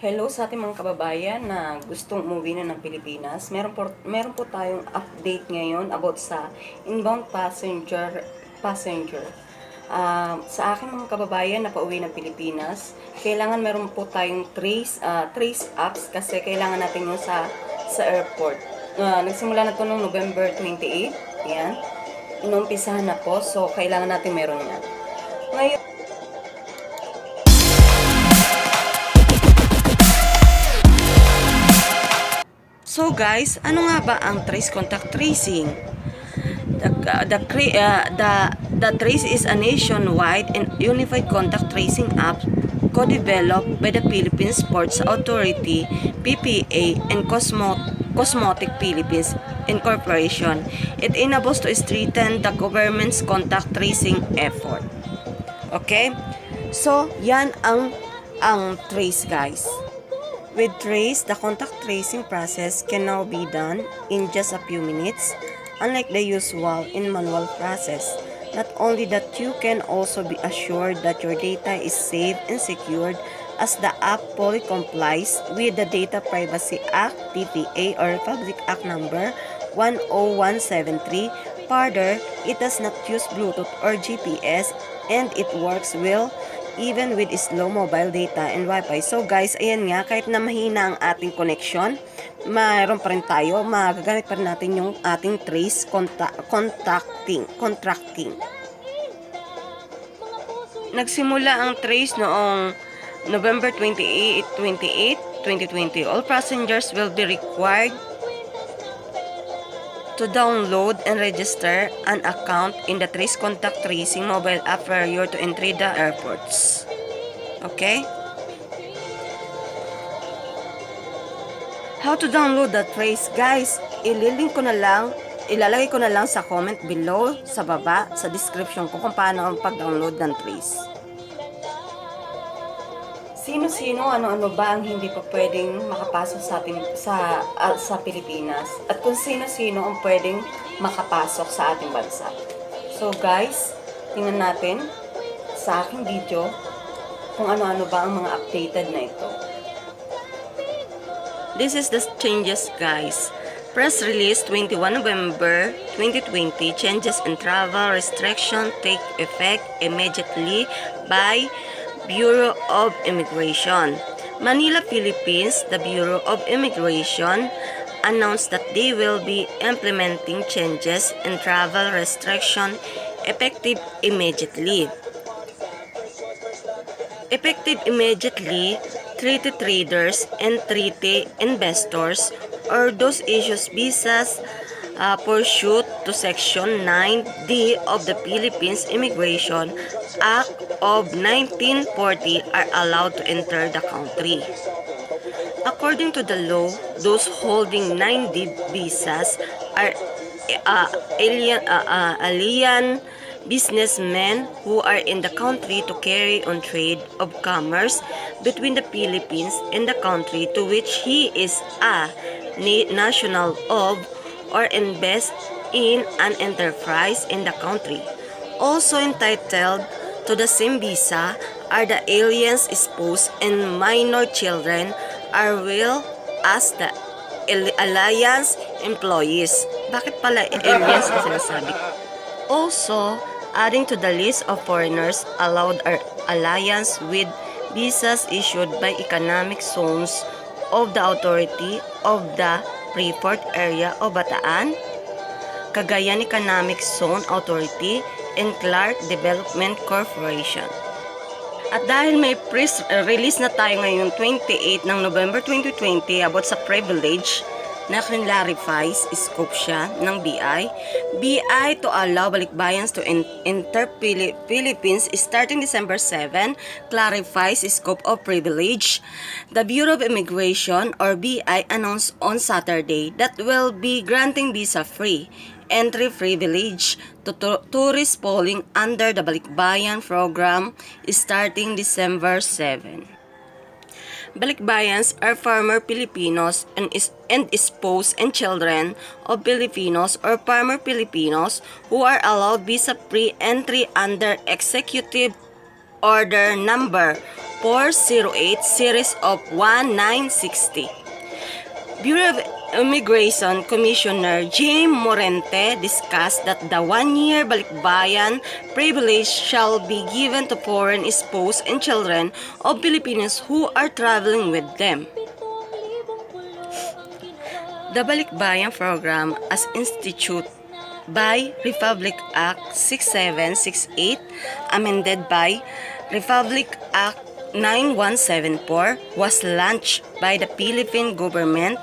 Hello sa ating mga kababayan na gustong umuwi na ng Pilipinas. Meron po tayong update ngayon about sa inbound passenger. Sa aking mga kababayan na pauwi ng Pilipinas, kailangan meron po tayong trace apps kasi kailangan natin yun sa airport. Nagsimula na to noong November 28. Yan. Inumpisahan na po. So, kailangan natin meron yan. Ngayon, so guys, ano nga ba ang trace contact tracing? The trace is a nationwide and unified contact tracing app co-developed by the Philippine Sports Authority, PPA, and Cosmotic Philippines Incorporation. It enables to strengthen the government's contact tracing effort. Okay? So, yan ang trace, guys. With Trace, the contact tracing process can now be done in just a few minutes, unlike the usual in manual process. Not only that, you can also be assured that your data is safe and secured as the app fully complies with the Data Privacy Act, DPA, or Republic Act number 10173. Further, it does not use Bluetooth or GPS, and it works well even with slow mobile data and Wi-Fi. So guys, ayan nga, kahit na mahina ang ating connection, mayroon pa rin tayo, magagamit pa rin natin yung ating trace contracting. Nagsimula ang trace noong November 28, 2020. All passengers will be required to download and register an account in the Trace Contact Tracing mobile app prior to entry the airports. Okay? How to download the Trace? Guys, ilalagay ko na lang sa comment below, sa baba, sa description ko kung paano ang pag-download ng Trace. Sino-sino, ano-ano ba ang hindi pa pwedeng makapasok sa Pilipinas? At kung sino-sino ang pwedeng makapasok sa ating bansa? So guys, tingnan natin sa aking video kung ano-ano ba ang mga updated na ito. This is the changes, guys. Press release 21 November 2020, changes in travel restriction take effect immediately by Bureau of Immigration. Manila, Philippines, the Bureau of Immigration announced that they will be implementing changes in travel restriction effective immediately. Effective immediately, treaty traders and treaty investors or those issues visas pursuant to Section 9D of the Philippines Immigration Act of 1940 are allowed to enter the country. According to the law, those holding 9D visas are alien businessmen who are in the country to carry on trade of commerce between the Philippines and the country to which he is a national of or invest in an enterprise in the country. Also entitled to the same visa are the aliens, spouse, and minor children as well as the alliance employees. Bakit pala aliens ang sinasabi? Also, adding to the list of foreigners allowed are alliance with visas issued by economic zones of the Authority of the Freeport Area of Bataan, Cagayan Economic Zone Authority, and Clark Development Corporation. At dahil may press release na tayo ngayong 28 ng November 2020 about sa privilege, na clarifies scope siya ng BI to allow balikbayans to enter Philippines starting December 7, clarifies scope of privilege. The Bureau of Immigration or BI announced on Saturday that will be granting visa-free entry privilege to tourists falling under the Balikbayan program starting December 7. Balikbayans are former Filipinos and spouse and children of Filipinos or former Filipinos who are allowed visa-free entry under Executive Order Number 408 Series of 1960. Bureau of Immigration Commissioner Jaime Morente discussed that the one-year balikbayan privilege shall be given to foreign spouses and children of Filipinos who are traveling with them. The Balikbayan Program, as instituted by Republic Act 6768, amended by Republic Act 9174, was launched by the Philippine government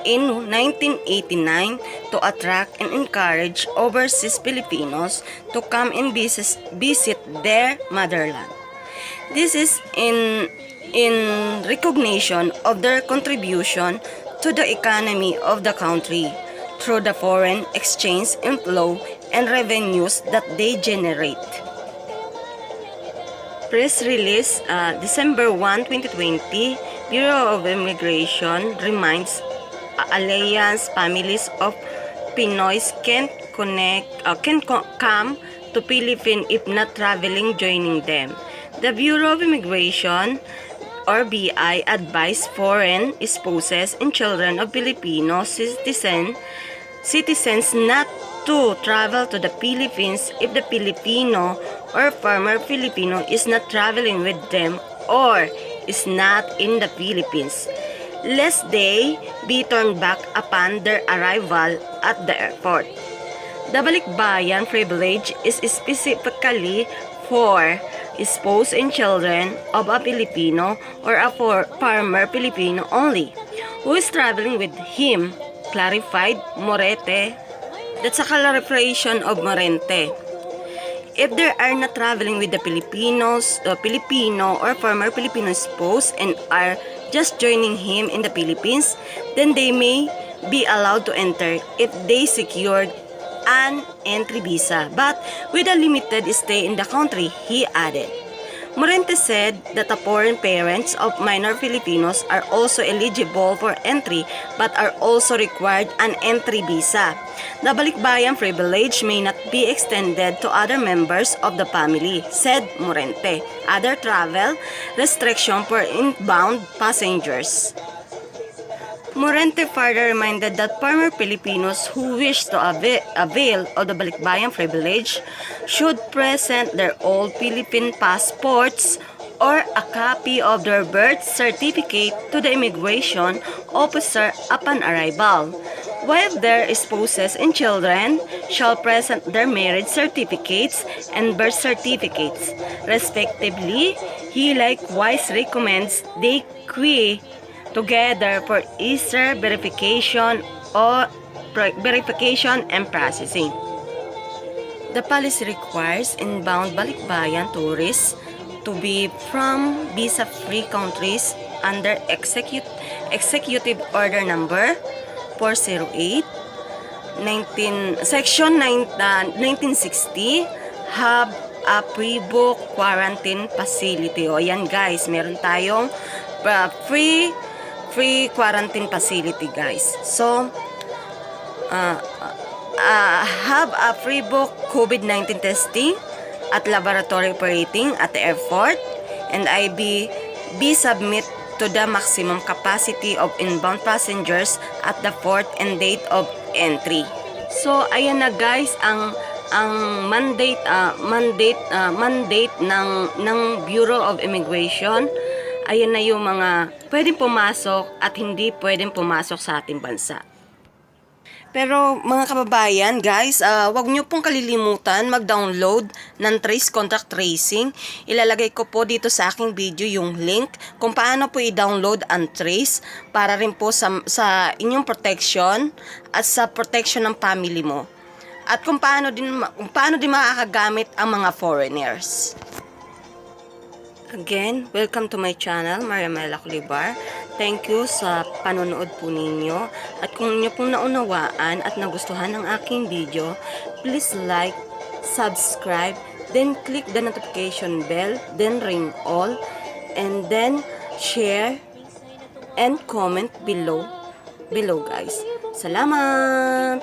in 1989 to attract and encourage overseas Filipinos to come and visit their motherland. This is in recognition of their contribution to the economy of the country through the foreign exchange inflow and revenues that they generate. Press release, December 1, 2020, Bureau of Immigration reminds Alliance families of Pinoys can come to Philippines if not traveling, joining them. The Bureau of Immigration or BI advised foreign spouses and children of Filipino citizens not to travel to the Philippines if the Filipino or former Filipino is not traveling with them or is not in the Philippines, lest they be turned back upon their arrival at the airport. The Balikbayan privilege is specifically for spouses and children of a Filipino or a former Filipino only who is traveling with him, clarified Morente. That's a clarification of Morente. If they are not traveling with the Filipino or former Filipino spouse and are just joining him in the Philippines, then they may be allowed to enter if they secured an entry visa, but with a limited stay in the country, he added. Morente said that the foreign parents of minor Filipinos are also eligible for entry but are also required an entry visa. The Balikbayan privilege may not be extended to other members of the family, said Morente. Other travel restriction for inbound passengers. Morente further reminded that former Filipinos who wish to avail of the Balikbayan privilege should present their old Philippine passports or a copy of their birth certificate to the immigration officer upon arrival, while their spouses and children shall present their marriage certificates and birth certificates, respectively. He likewise recommends they queue together for easier verification and processing. The policy requires inbound Balikbayan tourists to be from visa-free countries under Executive Order Number 408, Section 1960, have a pre-book quarantine facility. O yan guys, meron tayong free quarantine facility guys. So, have a free book COVID-19 testing at laboratory operating at the airport, and be submit to the maximum capacity of inbound passengers at the port and date of entry. So, ayan na guys ang mandate ng Bureau of Immigration. Ayan na yung mga pwedeng pumasok at hindi pwedeng pumasok sa ating bansa. Pero mga kababayan, guys, wag nyo pong kalilimutan mag-download ng Trace Contact Tracing. Ilalagay ko po dito sa aking video yung link kung paano po i-download ang Trace para rin po sa inyong protection at sa protection ng family mo. At kung paano din makakagamit ang mga foreigners. Again, welcome to my channel, Mariamela Culibar. Thank you sa panonood po ninyo. At kung inyo pong naunawaan at nagustuhan ang aking video, please like, subscribe, then click the notification bell, then ring all, and then share and comment below guys. Salamat!